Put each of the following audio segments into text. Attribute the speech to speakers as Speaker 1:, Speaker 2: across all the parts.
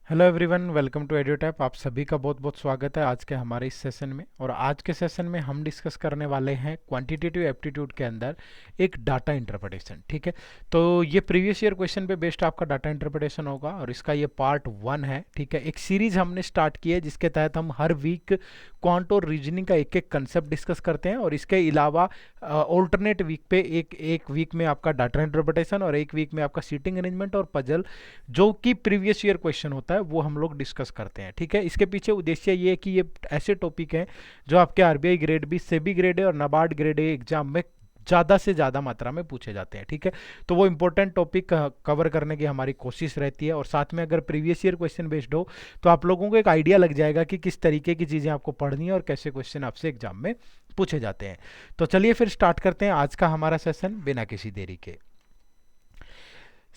Speaker 1: Hello everyone, welcome to Edutap. आप सभी का बहुत बहुत स्वागत है आज के हमारे इस सेशन में। और आज के सेशन में हम डिस्कस करने वाले हैं क्वांटिटेटिव एप्टीट्यूड के अंदर एक डाटा इंटरप्रिटेशन। ठीक है, तो ये प्रीवियस ईयर क्वेश्चन पे बेस्ड आपका डाटा इंटरप्रिटेशन होगा और इसका ये पार्ट 1 है। ठीक है, एक सीरीज हमने स्टार्ट की है जिसके तहत हम हर वीक क्वांट और रीजनिंग का एक एक कंसेप्ट डिस्कस करते हैं और इसके अलावा ऑल्टरनेट वीक पे एक वीक में आपका डाटा इंटरप्रिटेशन और एक वीक में आपका सीटिंग अरेंजमेंट और पजल जो कि प्रीवियस ईयर क्वेश्चन होता है वो हम लोग डिस्कस करते हैं। ठीक है, इसके पीछे उद्देश्य ये है कि ये ऐसे टॉपिक हैं जो आपके RBI grade B, SEBI grade A और नाबार्ड ग्रेड ए एग्जाम में ज़्यादा से ज़्यादा मात्रा में पूछे जाते हैं। ठीक है, तो वो इंपॉर्टेंट टॉपिक कवर करने की हमारी कोशिश रहती है और साथ में अगर प्रीवियस ईयर क्वेश्चन बेस्ड हो तो आप लोगों को एक आइडिया लग जाएगा कि किस तरीके की चीज़ें आपको पढ़नी है और कैसे क्वेश्चन आपसे एग्जाम में पूछे जाते हैं। तो चलिए फिर स्टार्ट करते हैं आज का हमारा सेशन बिना किसी देरी के।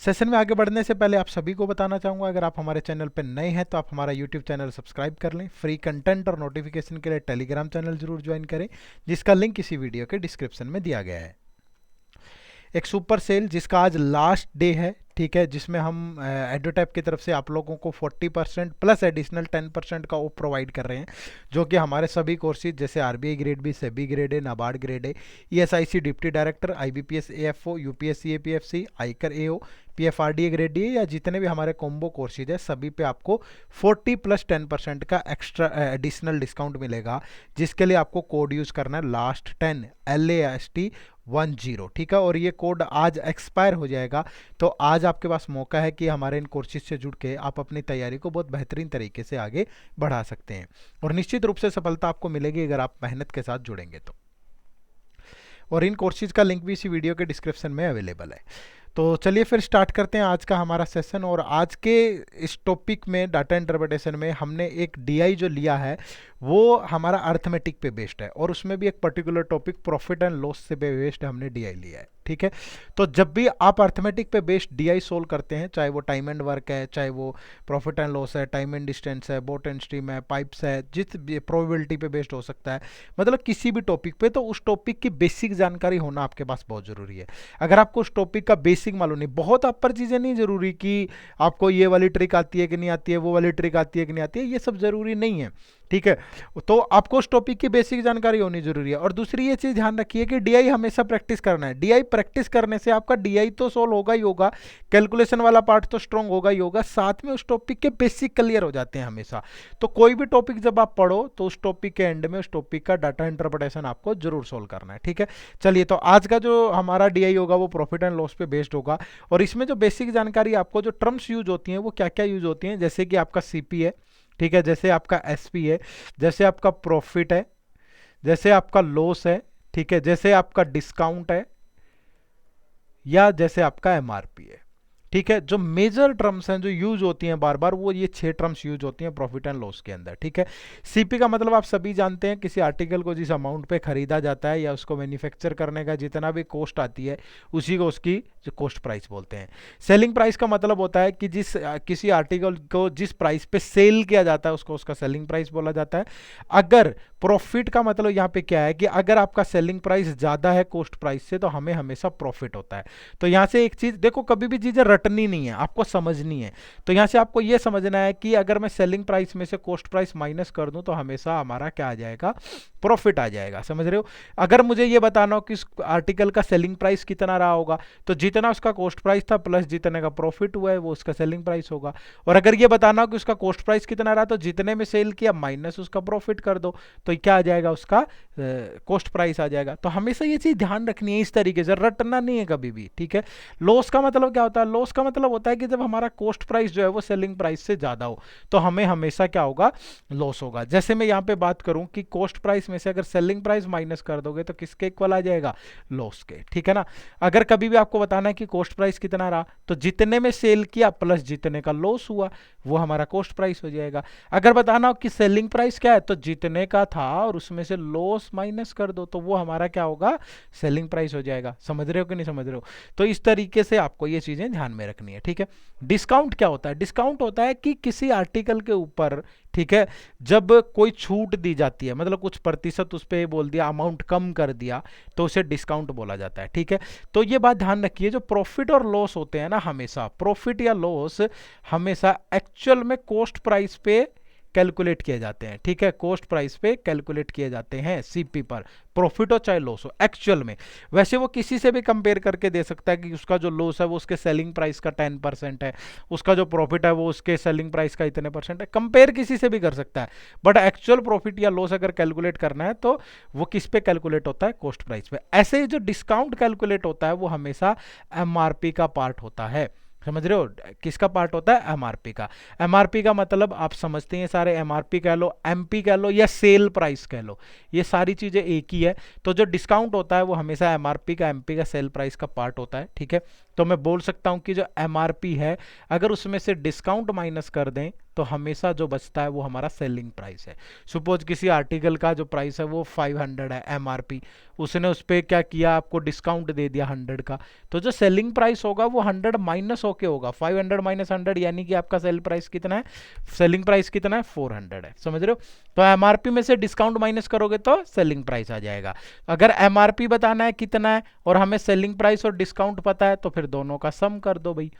Speaker 1: सेशन में आगे बढ़ने से पहले आप सभी को बताना चाहूँगा, अगर आप हमारे चैनल पर नए हैं तो आप हमारा यूट्यूब चैनल सब्सक्राइब कर लें। फ्री कंटेंट और नोटिफिकेशन के लिए टेलीग्राम चैनल जरूर ज्वाइन करें जिसका लिंक इसी वीडियो के डिस्क्रिप्शन में दिया गया है। एक सुपर सेल जिसका आज लास्ट डे है, ठीक है, जिसमें हम एडोटैप की तरफ से आप लोगों को 40% प्लस एडिशनल 10% का ऑफ प्रोवाइड कर रहे हैं, जो कि हमारे सभी कोर्सेज जैसे RBI grade B, SEBI grade A, NABARD grade A, ESIC deputy director, IBPS AFO, UPSC APFC, आयकर एओ, पीएफआरडीए ग्रेड डी या जितने भी हमारे कॉम्बो कोर्सेज है सभी पे आपको 40 प्लस 10% का एक्स्ट्रा एडिशनल डिस्काउंट मिलेगा, जिसके लिए आपको कोड यूज़ करना है लास्ट 10 LAST10। ठीक है, और ये कोड आज एक्सपायर हो जाएगा, तो आज आपके पास मौका है कि हमारे इन कोर्सेज से जुड़ के आप अपनी तैयारी को बहुत बेहतरीन तरीके से आगे बढ़ा सकते हैं और निश्चित रूप से सफलता आपको मिलेगी अगर आप मेहनत के साथ जुड़ेंगे तो। और इन कोर्सेज का लिंक भी इसी वीडियो के डिस्क्रिप्शन में अवेलेबल है। तो चलिए फिर स्टार्ट करते हैं आज का हमारा सेशन। और आज के इस टॉपिक में डाटा इंटरप्रिटेशन में हमने एक डीआई जो लिया है वो हमारा अर्थमेटिक पे बेस्ड है और उसमें भी एक particular topic profit and loss से बेस्ड हमने डीआई लिया है। ठीक है, तो जब भी आप अर्थमेटिक पे बेस्ड डीआई सोल्व करते हैं, चाहे वो टाइम एंड वर्क है, चाहे वो प्रॉफिट एंड लॉस है, टाइम एंड डिस्टेंस है, बोट एंड स्ट्रीम है, पाइप्स है, जिस प्रोबेबिलिटी पे बेस्ड हो सकता है, मतलब किसी भी टॉपिक पे, तो उस टॉपिक की बेसिक जानकारी होना आपके पास बहुत ज़रूरी है। अगर आपको उस टॉपिक का बेसिक मालूम नहीं, बहुत अपर चीज़ें नहीं ज़रूरी कि आपको ये वाली ट्रिक आती है कि नहीं आती है, वो वाली ट्रिक आती है कि नहीं आती है, ये सब ज़रूरी नहीं है। ठीक है, तो आपको उस टॉपिक की बेसिक जानकारी होनी जरूरी है। और दूसरी ये चीज़ ध्यान रखिए कि डीआई हमेशा प्रैक्टिस करना है। डीआई प्रैक्टिस करने से आपका डीआई तो सोल्व होगा ही होगा, कैलकुलेशन वाला पार्ट तो स्ट्रॉन्ग होगा ही होगा, साथ में उस टॉपिक के बेसिक क्लियर हो जाते हैं हमेशा। तो कोई भी टॉपिक जब आप पढ़ो तो उस टॉपिक के एंड में उस टॉपिक का डाटा इंटरप्रिटेशन आपको जरूर सोल्व करना है। ठीक है, चलिए, तो आज का जो हमारा डीआई होगा वो प्रॉफिट एंड लॉस पे बेस्ड होगा और इसमें जो बेसिक जानकारी आपको जो टर्म्स यूज होती हैं वो क्या क्या यूज होती हैं, जैसे कि आपका सीपी है, ठीक है, जैसे आपका एसपी है, जैसे आपका प्रॉफिट है, जैसे आपका लॉस है, ठीक है, जैसे आपका डिस्काउंट है या जैसे आपका एमआरपी है। ठीक है, जो मेजर टर्म्स हैं जो यूज होती हैं बार बार, वो ये 6 टर्म्स यूज होती हैं प्रॉफिट एंड लॉस के अंदर। ठीक है, सीपी का मतलब आप सभी जानते हैं, किसी आर्टिकल को जिस अमाउंट पे खरीदा जाता है या उसको मैन्युफैक्चर करने का जितना भी कॉस्ट आती है उसी को उसकी जो कॉस्ट प्राइस बोलते हैं। सेलिंग प्राइस का मतलब होता है कि जिस किसी आर्टिकल को जिस प्राइस पे सेल किया जाता है उसको उसका सेलिंग प्राइस बोला जाता है। अगर प्रॉफिट का मतलब यहाँ पे क्या है कि अगर आपका सेलिंग प्राइस ज़्यादा है कॉस्ट प्राइस से तो हमें हमेशा प्रॉफिट होता है। तो यहाँ से एक चीज़ देखो, कभी भी चीज़ें रटनी नहीं है, आपको समझनी है। तो यहाँ से आपको ये समझना है कि अगर मैं सेलिंग प्राइस में से कॉस्ट प्राइस माइनस कर दूं तो हमेशा हमारा क्या आ जाएगा, प्रॉफिट आ जाएगा। समझ रहे हो? अगर मुझे ये बताना हो कि इस आर्टिकल का सेलिंग प्राइस कितना रहा होगा तो जितना उसका कॉस्ट प्राइस था प्लस जितने का प्रॉफिट हुआ है वो उसका सेलिंग प्राइस होगा। और अगर ये बताना हो कि उसका कॉस्ट प्राइस कितना रहा तो जितने में सेल किया माइनस उसका प्रॉफिट कर दो तो क्या आ जाएगा, उसका कॉस्ट प्राइस आ जाएगा। तो हमेशा ये चीज़ ध्यान रखनी है, इस तरीके से रटना नहीं है कभी भी। ठीक है, लॉस का मतलब क्या होता है? लॉस का मतलब होता है कि जब हमारा कॉस्ट प्राइस जो है वो सेलिंग प्राइस से ज़्यादा हो तो हमें हमेशा क्या होगा, लॉस होगा। जैसे मैं यहाँ पे बात करूँ कि कॉस्ट प्राइस में से अगर सेलिंग प्राइस माइनस कर दोगे तो किसके इक्वल आ जाएगा, लॉस के। ठीक है ना, अगर कभी भी आपको बताना है कि कॉस्ट प्राइस कितना रहा तो जितने में सेल किया प्लस जितने का लॉस हुआ वो हमारा कॉस्ट प्राइस हो जाएगा। अगर बताना हो कि सेलिंग प्राइस क्या है तो जितने का था और उसमें से लॉस माइनस कर दो तो वो हमारा क्या होगा, सेलिंग प्राइस हो जाएगा। समझ रहे हो कि नहीं समझ रहे हो? तो इस तरीके से आपको ये चीजें ध्यान में रखनी है। ठीक है, डिस्काउंट क्या होता है? डिस्काउंट होता है कि किसी आर्टिकल के ऊपर, ठीक है। जब कोई छूट दी जाती है, मतलब कुछ प्रतिशत उस पर बोल दिया, अमाउंट कम कर दिया, तो उसे डिस्काउंट बोला जाता है। ठीक है, तो ये बात ध्यान रखिए, जो प्रॉफिट और लॉस होते हैं ना, हमेशा प्रॉफिट या लॉस हमेशा एक्चुअल में कॉस्ट प्राइस पे कैलकुलेट किए जाते हैं। ठीक है, कॉस्ट प्राइस पे कैलकुलेट किए जाते हैं, सीपी पर, प्रॉफिट हो चाहे लॉस हो एक्चुअल में। वैसे वो किसी से भी कंपेयर करके दे सकता है कि उसका जो लॉस है वो उसके सेलिंग प्राइस का 10% है, उसका जो प्रॉफिट है वो उसके सेलिंग प्राइस का इतने % है, कंपेयर किसी से भी कर सकता है। बट एक्चुअल प्रॉफिट या लॉस अगर कैलकुलेट करना है तो वो किस पे कैलकुलेट होता है, कॉस्ट प्राइस पे। ऐसे ही जो डिस्काउंट कैलकुलेट होता है वो हमेशा एमआरपी का पार्ट होता है। समझ रहे हो, किसका पार्ट होता है, एमआरपी का। एमआरपी का मतलब आप समझते हैं सारे, एमआरपी कह लो, एमपी कह लो, या सेल प्राइस कह लो, ये सारी चीजें एक ही है। तो जो डिस्काउंट होता है वो हमेशा एमआरपी का, एमपी का, सेल प्राइस का पार्ट होता है। ठीक है, तो मैं बोल सकता हूं कि जो एमआरपी है अगर उसमें से डिस्काउंट माइनस कर दें तो हमेशा जो बचता है वो हमारा सेलिंग प्राइस है। सपोज किसी आर्टिकल का जो प्राइस है वो 500 है एमआरपी, उसने उस पर क्या किया, आपको डिस्काउंट दे दिया 100 का, तो जो सेलिंग प्राइस होगा वो 100 माइनस होके होगा, 500 माइनस 100 यानी कि आपका सेल प्राइस कितना है, सेलिंग प्राइस कितना है, 400 है। समझ रहे हो, तो एमआरपी में से डिस्काउंट माइनस करोगे तो सेलिंग प्राइस आ जाएगा। अगर एमआरपी बताना है कितना है और हमें सेलिंग प्राइस और डिस्काउंट पता है तो फिर दोनों का सम कर दो भाई।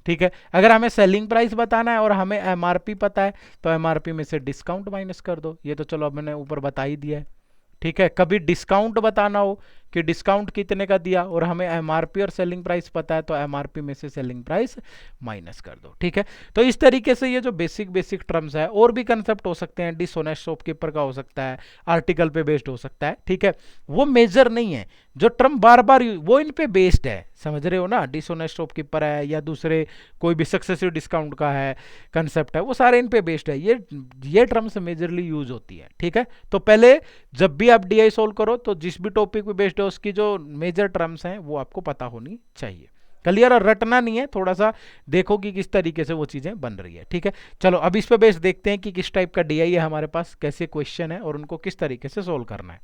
Speaker 1: ठीक है, अगर हमें सेलिंग प्राइस बताना है और हमें एमआरपी पता है तो एमआरपी में से डिस्काउंट माइनस कर दो। ये तो चलो अब मैंने ऊपर बता ही दिया है। ठीक है, कभी डिस्काउंट बताना हो कि डिस्काउंट कितने का दिया और हमें एमआरपी और सेलिंग प्राइस पता है तो एमआरपी में से सेलिंग प्राइस माइनस कर दो। ठीक है, तो इस तरीके से ये जो बेसिक बेसिक टर्म्स है, और भी कंसेप्ट हो सकते हैं, डिसऑनेस्ट शॉपकीपर का हो सकता है, आर्टिकल पे बेस्ड हो सकता है। ठीक है, वो मेजर नहीं है, जो टर्म बार बार वो इन पे बेस्ड है। समझ रहे हो ना, डिसऑनेस्ट शॉपकीपर है या दूसरे कोई भी सक्सेसिव डिस्काउंट का है कंसेप्ट है, वो सारे इन पे बेस्ड है। ये टर्म्स मेजरली यूज होती है। ठीक है, तो पहले जब भी आप डीआई सोल्व करो तो जिस भी टॉपिक पे बेस्ड है उसकी जो मेजर टर्म्स हैं वो आपको पता होनी चाहिए। क्लियर, और रटना नहीं है, थोड़ा सा देखो कि किस तरीके से वो चीजें बन रही है। ठीक है, चलो अब इस पे बेस्ड देखते हैं कि किस टाइप का डीआई है हमारे पास, कैसे क्वेश्चन है और उनको किस तरीके से सोल्व करना है।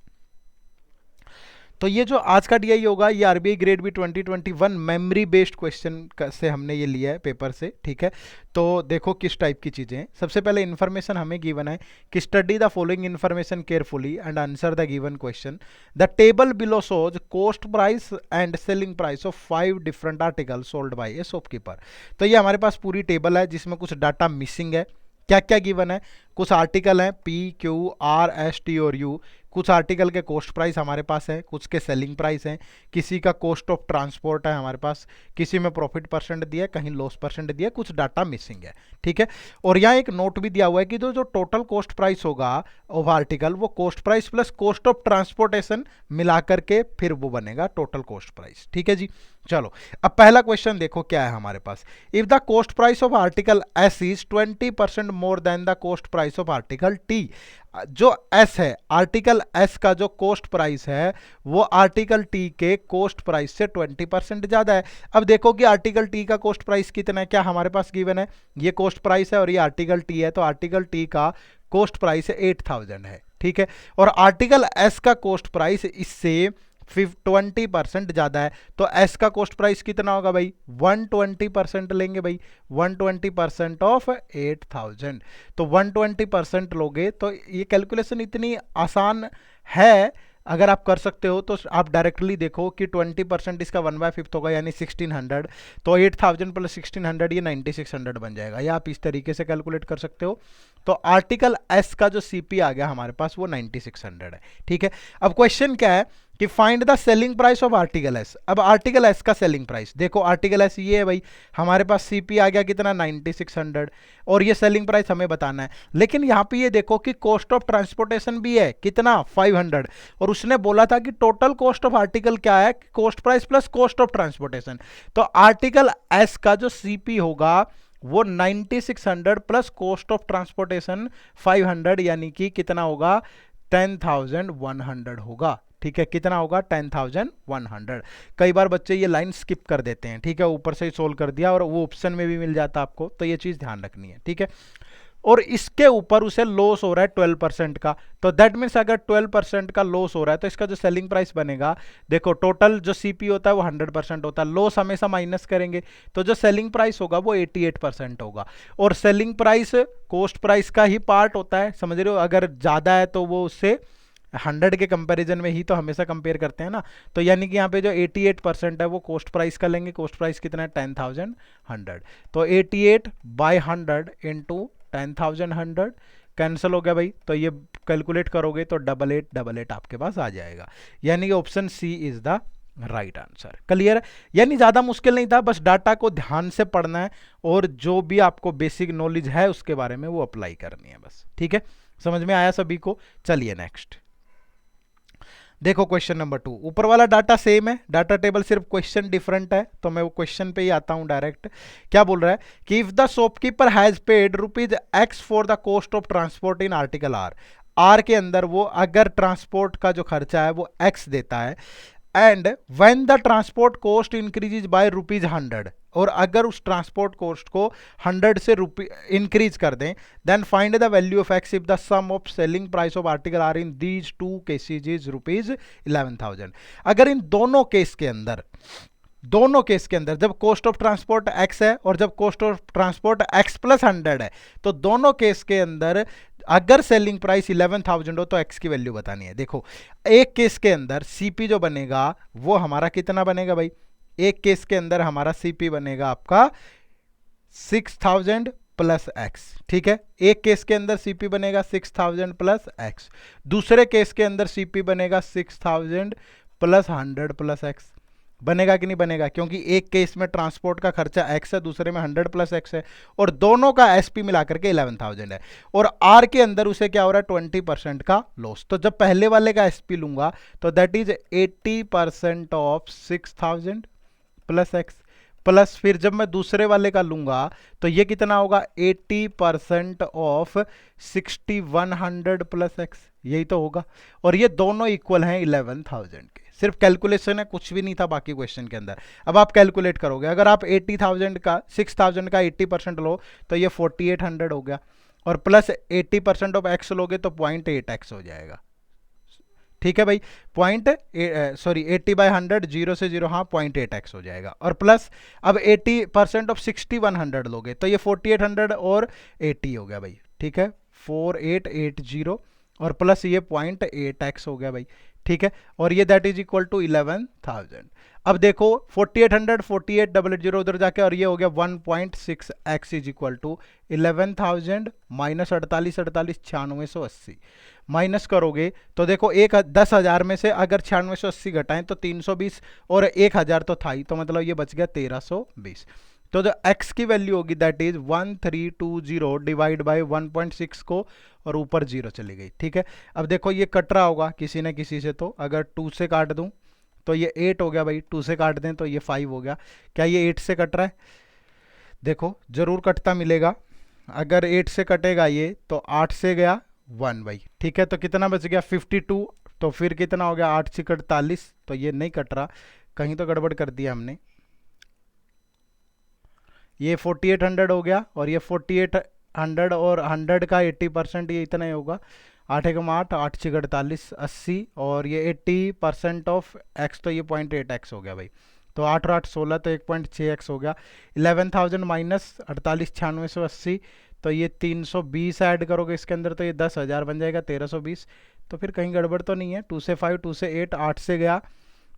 Speaker 1: तो ये जो आज का डीआई होगा ये RBI grade B 2021 memory based question से हमने ये लिया है पेपर से। ठीक है, तो देखो किस टाइप की चीजें हैं। सबसे पहले इन्फॉर्मेशन हमें गिवन है कि study the following information carefully and answer the given question. The table below shows cost price and selling price of 5 different article sold by A shopkeeper. तो ये हमारे पास पूरी टेबल है जिसमें कुछ डाटा मिसिंग है। क्या क्या गिवन है, कुछ आर्टिकल हैं P Q R S T और यू, कुछ आर्टिकल के कॉस्ट प्राइस हमारे पास है, कुछ के सेलिंग प्राइस हैं, किसी का कॉस्ट ऑफ ट्रांसपोर्ट है हमारे पास, किसी में प्रॉफिट % दिया, कहीं लॉस % दिया, कुछ डाटा मिसिंग है। ठीक है, और यहाँ एक नोट भी दिया हुआ है कि जो टोटल कॉस्ट प्राइस होगा ऑफ आर्टिकल वो cost price plus cost of transportation मिला करके फिर वो बनेगा टोटल कॉस्ट प्राइस। ठीक है जी, चलो अब पहला क्वेश्चन देखो क्या है हमारे पास। If the cost price of article S is 20% more than the cost price of article T. जो एस है, आर्टिकल एस का जो कॉस्ट प्राइस है वो आर्टिकल टी के कॉस्ट प्राइस से 20% ज्यादा है। अब देखो कि आर्टिकल टी का कॉस्ट प्राइस कितना है, क्या हमारे पास गिवन है, ये कॉस्ट प्राइस है और ये आर्टिकल टी है, तो आर्टिकल टी का कॉस्ट प्राइस 8000 है। ठीक है, और आर्टिकल एस का कॉस्ट प्राइस इससे 20% ज्यादा है, तो एस का कॉस्ट प्राइस कितना होगा भाई, 120% लेंगे भाई, 120% ऑफ 8000। तो 120% लोगे तो ये कैलकुलेशन इतनी आसान है, अगर आप कर सकते हो तो आप डायरेक्टली देखो कि 20% इसका 1/5 होगा यानी 1600, तो 8000 प्लस 1600 ये 9600 बन जाएगा। या आप इस तरीके से कैलकुलेट कर सकते हो। तो आर्टिकल एस का जो सीपी आ गया हमारे पास वो 9600 है। ठीक है, अब क्वेश्चन क्या है कि find the selling price of article S. अब आर्टिकल एस का सेलिंग प्राइस देखो, आर्टिकल एस ये है भाई, हमारे पास सीपी आ गया कितना 9600 और ये सेलिंग प्राइस हमें बताना है। लेकिन यहाँ पे ये देखो कि कॉस्ट ऑफ ट्रांसपोर्टेशन भी है कितना 500, और उसने बोला था कि टोटल कॉस्ट ऑफ आर्टिकल क्या है, cost price plus cost of transportation. तो आर्टिकल एस का जो सीपी होगा वो 9600 प्लस कॉस्ट ऑफ ट्रांसपोर्टेशन 500 यानी कि कितना होगा 10100 होगा। ठीक है, कितना होगा 10100। कई बार बच्चे ये लाइन स्किप कर देते हैं। ठीक है, ऊपर से ही सोल्व कर दिया और वो ऑप्शन में भी मिल जाता आपको, तो ये चीज ध्यान रखनी है। ठीक है, और इसके ऊपर उसे लॉस हो रहा है 12% का, तो दैट मीन्स अगर 12% का लॉस हो रहा है तो इसका जो सेलिंग प्राइस बनेगा, देखो टोटल जो सीपी होता है वो 100% होता है, लॉस हमेशा माइनस करेंगे, तो जो सेलिंग प्राइस होगा वो 88% होगा। और सेलिंग प्राइस कॉस्ट प्राइस का ही पार्ट होता है, समझ रहे हो, अगर ज्यादा है तो वो उससे 100 के कंपैरिजन में ही तो हमेशा कंपेयर करते हैं ना। तो यानी कि यहाँ पे जो 88% है वो कॉस्ट प्राइस का लेंगे, कॉस्ट प्राइस कितना है 10,100, तो 88/100 इंटू 10,100 कैंसिल हो गया भाई, तो ये कैलकुलेट करोगे तो 8888 आपके पास आ जाएगा, यानी कि option C is the right answer. Clear है, यानी ज्यादा मुश्किल नहीं था, बस डाटा को ध्यान से पढ़ना है और जो भी आपको बेसिक नॉलेज है उसके बारे में वो अप्लाई करनी है बस, ठीक है, समझ में आया सभी को। चलिए नेक्स्ट देखो क्वेश्चन नंबर 2, ऊपर वाला डाटा सेम है, डाटा टेबल सिर्फ क्वेश्चन डिफरेंट है, तो मैं वो क्वेश्चन पे ही आता हूं डायरेक्ट। क्या बोल रहा है कि if the shopkeeper has paid ₹X for the cost of transport in article R के अंदर वो अगर ट्रांसपोर्ट का जो खर्चा है वो X देता है, and when the transport cost increases by ₹100, और अगर उस ट्रांसपोर्ट कॉस्ट को 100 से इंक्रीज कर दें, then find the value of X if the sum of selling price of article R in these two cases is ₹11,000। अगर इन दोनों केस के अंदर जब कॉस्ट ऑफ ट्रांसपोर्ट एक्स है और जब cost of transport x plus 100 है, तो दोनों केस के अंदर अगर सेलिंग प्राइस 11,000 हो तो एक्स की वैल्यू बतानी है। देखो एक केस के अंदर सीपी जो बनेगा वो हमारा कितना बनेगा भाई, एक केस के अंदर हमारा सीपी बनेगा आपका 6,000 प्लस एक्स, ठीक है, एक केस के अंदर सीपी बनेगा 6,000 प्लस एक्स, दूसरे केस के अंदर सीपी बनेगा 6,000 प्लस 100 प्लस एक्स। बनेगा कि नहीं बनेगा, क्योंकि एक केस में ट्रांसपोर्ट का खर्चा x है, दूसरे में 100 प्लस एक्स है, और दोनों का एसपी मिलाकर के 11,000 है, और आर के अंदर उसे क्या हो रहा है 20% का लॉस। तो जब पहले वाले का एसपी लूंगा तो that is 80% of 6,000 plus x, plus फिर जब मैं दूसरे वाले का लूंगा तो ये कितना होगा 80% ऑफ 6,100 प्लस एक्स, यही तो होगा, और ये दोनों इक्वल हैं 11,000 के। सिर्फ कैलकुलेशन है, कुछ भी नहीं था बाकी क्वेश्चन के अंदर। अब आप कैलकुलेट करोगे, अगर आप 80,000 का 6,000 का 80% लो तो ये 4,800 हो गया, और प्लस 80% ऑफ एक्स लोगे तो 0.8x हो जाएगा, ठीक है भाई, 80/100 0 से 0, हाँ 0.8x हो जाएगा, और प्लस अब 80% ऑफ 6,100 लोगे तो ये 4,800 और 80 हो गया भाई, ठीक है 4,880, और प्लस ये 0.8x हो गया भाई, ठीक है, और ये दैट इज इक्वल टू 11,000। अब देखो 4,800 4800 उधर जाके, और ये हो गया 1.6x is equal to 11,000 minus 48 9680 minus करोगे तो देखो 10,000 में से अगर 9680 घटाएं तो 320, और 1,000 तो था ही, तो मतलब ये बच गया 1,320। तो जो x की वैल्यू होगी दैट इज 1320 डिवाइड बाय 1.6 को, और ऊपर 0 चली गई, ठीक है। अब देखो ये कट रहा होगा किसी न किसी से, तो अगर 2 से काट दूं तो ये 8 हो गया भाई, 2 से काट दें तो ये 5 हो गया, क्या ये 8 से कट रहा है, देखो जरूर कटता मिलेगा, अगर 8 से कटेगा ये तो 8 से गया 1 भाई, ठीक है, तो कितना बच गया 52, तो फिर कितना हो गया 8 से 48, तो ये नहीं कट रहा, कहीं तो गड़बड़ कर दिया हमने, ये 4,800 हो गया, और ये 4,800 और 100 का 80% ये इतना ही होगा, 8 एकम 8 8 6 48 80, और ये 80% ऑफ x, तो ये 0.8x हो गया भाई, तो 8 और 8 16, तो 1.6x हो गया, 11,000 माइनस 48 9680, तो ये 320 ऐड करोगे इसके अंदर तो ये 10,000 बन जाएगा 1,320, तो फिर कहीं गड़बड़ तो नहीं है, 2 से 5 2 से 8 8 से गया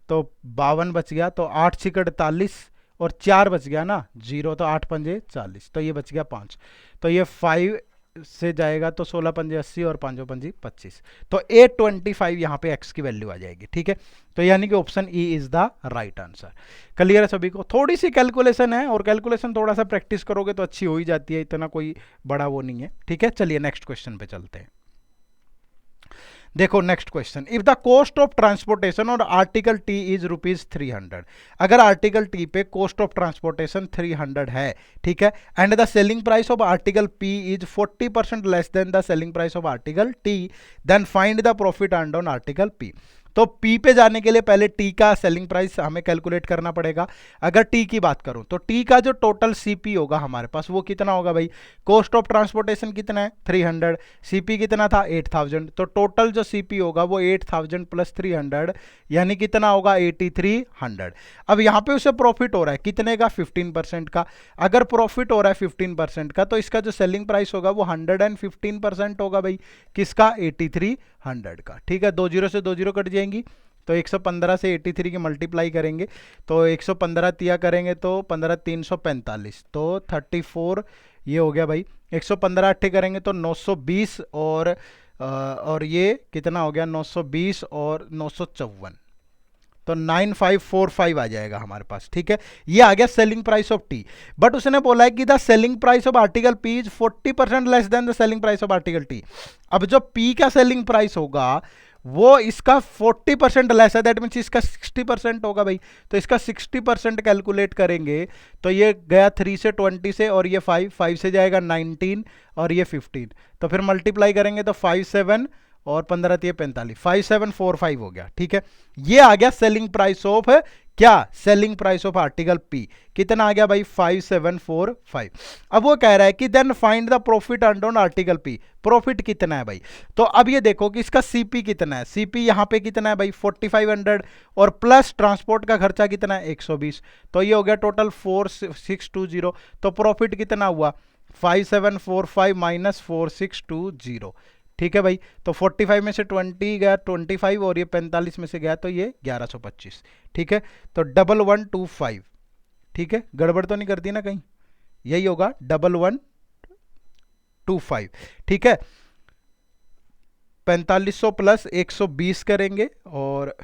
Speaker 1: तो 52 बच गया, तो 8 6 48 और 4 बच गया ना 0, तो 8 पंजे 40, तो ये बच गया 5, तो ये 5 से जाएगा तो 16 पंजे 80 और 5 पंजी 25, तो 825 यहाँ पे x की वैल्यू आ जाएगी, ठीक है, तो यानी कि option E is the right answer. Clear है सभी को, थोड़ी सी कैलकुलेशन है, और कैलकुलेशन थोड़ा सा प्रैक्टिस करोगे तो अच्छी हो ही जाती है, इतना कोई बड़ा वो नहीं है, ठीक है। चलिए नेक्स्ट क्वेश्चन पे चलते हैं। देखो next question, if the cost of transportation और आर्टिकल टी इज ₹300, अगर आर्टिकल टी पे कॉस्ट ऑफ ट्रांसपोर्टेशन 300 है, ठीक है, and the selling price of article P is 40% less than the selling price of article T, then find the profit earned on article P. तो P पे जाने के लिए पहले टी का सेलिंग प्राइस हमें कैलकुलेट करना पड़ेगा। अगर टी की बात करूं तो टी का जो टोटल सीपी होगा हमारे पास वो कितना होगा भाई, कॉस्ट ऑफ ट्रांसपोर्टेशन कितना है 300, सीपी कितना था 8000, तो टोटल जो सीपी होगा वो 8000 प्लस 300 यानी कितना होगा 8300। अब यहाँ पे उसे प्रॉफिट हो रहा है कितने का 15% का। अगर प्रॉफिट हो रहा है 15% का तो इसका जो सेलिंग प्राइस होगा वो 115% होगा भाई, किसका 8300 का। ठीक है, 20 से 20 कट जाएंगी तो 115 से 83 की मल्टीप्लाई करेंगे तो 115 तिया करेंगे तो 15 345 तो 34 ये हो गया भाई। 115 अट्ठे करेंगे तो 920 और ये कितना हो गया 920 और 954 तो 9545 आ जाएगा हमारे पास। ठीक है, ये आ गया selling price of T. But उसने बोला है कि the selling price of article P is 40% less than the selling price of article T. अब जो पी का सेलिंग प्राइस होगा वो इसका 40% लेस है, दैट मीन्स इसका 60% होगा भाई। तो इसका 60% कैलकुलेट करेंगे तो ये गया 3 से 20 से और ये 5 से जाएगा 19 और ये 15, तो फिर मल्टीप्लाई करेंगे तो 57 और 15 ये 45, 5745 हो गया। ठीक है, ये आ गया सेलिंग प्राइस ऑफ क्या, selling price of article P कितना आ गया भाई 5745। अब वो कह रहा है कि then find the profit earned on article P, profit कितना है भाई। तो अब ये देखो कि इसका सीपी कितना है, सीपी यहाँ पे कितना है भाई 4500 और प्लस ट्रांसपोर्ट का खर्चा कितना है 120, तो ये हो गया टोटल 4620। तो प्रॉफिट कितना हुआ 5745 माइनस 4620। ठीक है भाई, तो 45 में से 20 गया 25 और ये 45 में से गया तो ये 1125। ठीक है, तो 1125। ठीक है, गड़बड़ तो नहीं करती ना कहीं, यही होगा 1125। ठीक है, 4500 प्लस 120 करेंगे और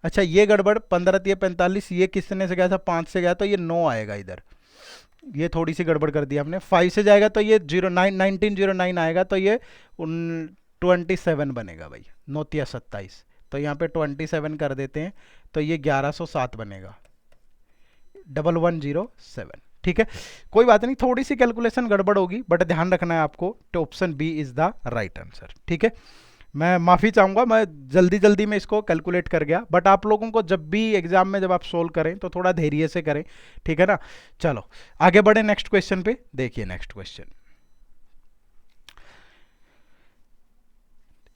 Speaker 1: अच्छा ये गड़बड़ 15 ये 45, ये किसने से गया था 5 से गया तो ये 9 आएगा इधर, ये थोड़ी सी गड़बड़ कर दी हमने। 5 से जाएगा तो ये 1909 आएगा तो ये 27 बनेगा भाई, 9 या 27, तो यहाँ पे 27 कर देते हैं तो ये 1107 बनेगा 1107। ठीक है, कोई बात नहीं, थोड़ी सी कैलकुलेशन गड़बड़ होगी बट ध्यान रखना है आपको, तो option B is the right answer. ठीक है, मैं माफ़ी चाहूँगा, मैं जल्दी में इसको कैलकुलेट कर गया, बट आप लोगों को जब भी एग्जाम में जब आप सोल्व करें तो थोड़ा धैर्य से करें। ठीक है ना, चलो आगे बढ़े नेक्स्ट क्वेश्चन पे। देखिए next question,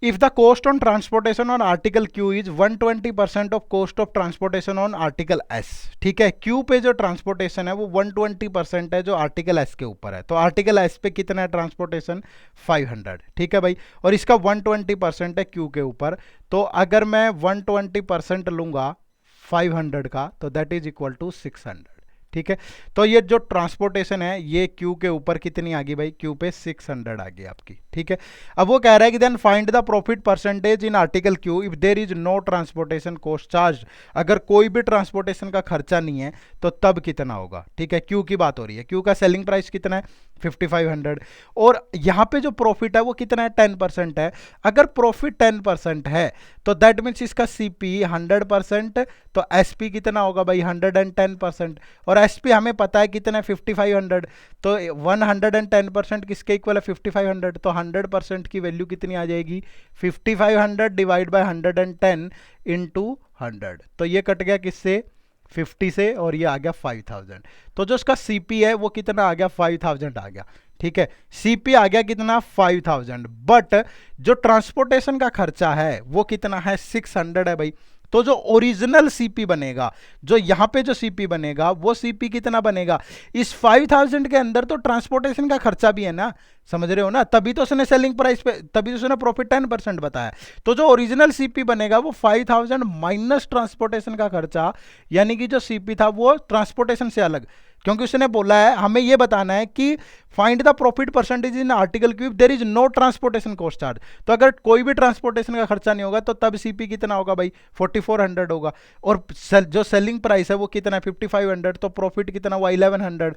Speaker 1: if the cost on transportation on article Q is 120% of cost of transportation on article S. ठीक है, क्यू पे जो ट्रांसपोर्टेशन है वो 120% है जो आर्टिकल एस के ऊपर है, तो आर्टिकल एस पे कितना है ट्रांसपोर्टेशन 500। ठीक है भाई, और इसका 120% है क्यू के ऊपर, तो अगर मैं 120% लूंगा 500 का तो दैट इज इक्वल टू 600। ठीक है, तो ये जो ट्रांसपोर्टेशन है ये क्यू के ऊपर कितनी आ गई भाई, क्यू पे 600 आ गई आपकी। ठीक है, अब वो कह रहा है कि then find the profit percentage in article Q if there is no transportation cost charge, अगर कोई भी ट्रांसपोर्टेशन का खर्चा नहीं है तो तब कितना होगा। ठीक है, क्यू की बात हो रही है, क्यू का सेलिंग प्राइस कितना है 5500 और यहाँ पे जो प्रॉफिट है वो कितना है 10% है। अगर प्रॉफिट 10% है तो दैट मीन्स इसका सीपी 100%, तो एसपी कितना होगा भाई 110%, और एसपी हमें पता है कितना है 5500, तो 110% किसके इक्वल है 5500, तो 100% की वैल्यू कितनी आ जाएगी 5500 डिवाइड बाय 110 इंटू 100, तो ये कट गया किससे 50 से और ये आ गया 5000, तो जो इसका सीपी है वो कितना आ गया 5000 आ गया। ठीक है, सीपी आ गया कितना 5000, बट जो ट्रांसपोर्टेशन का खर्चा है वो कितना है 600 है भाई, तो जो ओरिजिनल सीपी बनेगा, जो यहां पे जो सीपी बनेगा वो सीपी कितना बनेगा, इस 5000 के अंदर तो ट्रांसपोर्टेशन का खर्चा भी है ना, समझ रहे हो ना, तभी तो उसने सेलिंग प्राइस पे, तभी तो उसने प्रॉफिट 10% बताया, तो जो ओरिजिनल सीपी बनेगा वो 5000 माइनस ट्रांसपोर्टेशन का खर्चा, यानी कि जो सीपी था वो ट्रांसपोर्टेशन से अलग, क्योंकि उसने बोला है हमें यह बताना है कि find the profit percentage in article Q if there is no transportation cost charge, तो अगर कोई भी ट्रांसपोर्टेशन का खर्चा नहीं होगा तो तब सीपी कितना होगा भाई 4400 होगा, और जो सेलिंग प्राइस है वो कितना है 5500, तो प्रॉफिट कितना हुआ 1100,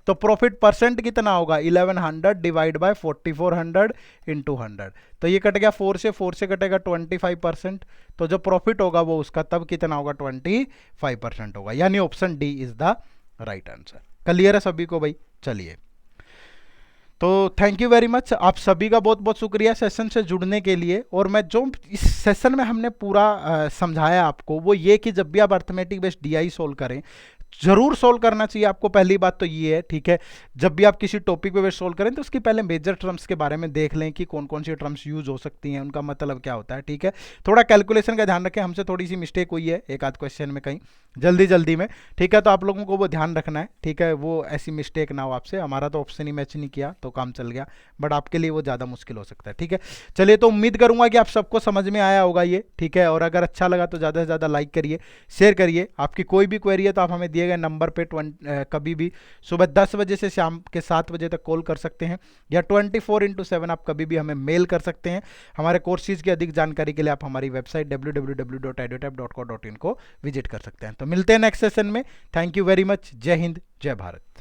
Speaker 1: तो प्रॉफिट परसेंट कितना होगा 1100 डिवाइड बाय 4400 इंटू 100, तो ये कट गया 4 से कटेगा 25%, तो जो प्रॉफिट होगा वो उसका तब कितना होगा 25% होगा, यानी option D is the right answer. Clear है सभी को भाई, चलिए तो थैंक यू वेरी मच, आप सभी का बहुत बहुत शुक्रिया सेशन से जुड़ने के लिए। और मैं जो इस सेशन में हमने पूरा समझाया आपको, वो ये कि जब भी आप अर्थमेटिक बेस्ड डीआई सोल्व करें, जरूर सोल्व करना चाहिए आपको। पहली बात तो ये है, ठीक है। जब भी आप किसी टॉपिक पे बेस्ड सोल्व करें तो उसकी पहले मेजर टर्म्स के बारे में देख लें कि कौन कौन सी टर्म्स यूज हो सकती हैं, उनका मतलब क्या होता है, ठीक है। थोड़ा कैलकुलेशन का ध्यान रखें, हमसे थोड़ी सी मिस्टेक हुई है एक आध क्वेश्चन में कहीं जल्दी में, ठीक है। तो आप लोगों को वो ध्यान रखना है, ठीक है, वो ऐसी मिस्टेक ना हो आपसे। हमारा तो ऑप्शन ही मैच नहीं किया तो काम चल गया, बट आपके लिए वो ज़्यादा मुश्किल हो सकता है, ठीक है। चलिए, तो उम्मीद करूंगा कि आप सबको समझ में आया होगा ये, ठीक है। और अगर अच्छा लगा तो ज़्यादा से ज़्यादा लाइक करिए, शेयर करिए। आपकी कोई भी क्वेरी है तो आप हमें दिए गए नंबर पे कभी भी सुबह 10 बजे से शाम के 7 बजे तक कॉल कर सकते हैं, या 24/7 आप कभी भी हमें मेल कर सकते हैं। हमारे कोर्सेज की अधिक जानकारी के लिए आप हमारी वेबसाइट www.edutap.co.in को विजिट कर सकते हैं। तो मिलते हैं नेक्स्ट सेशन में। Thank you very much. जय हिंद, जय भारत।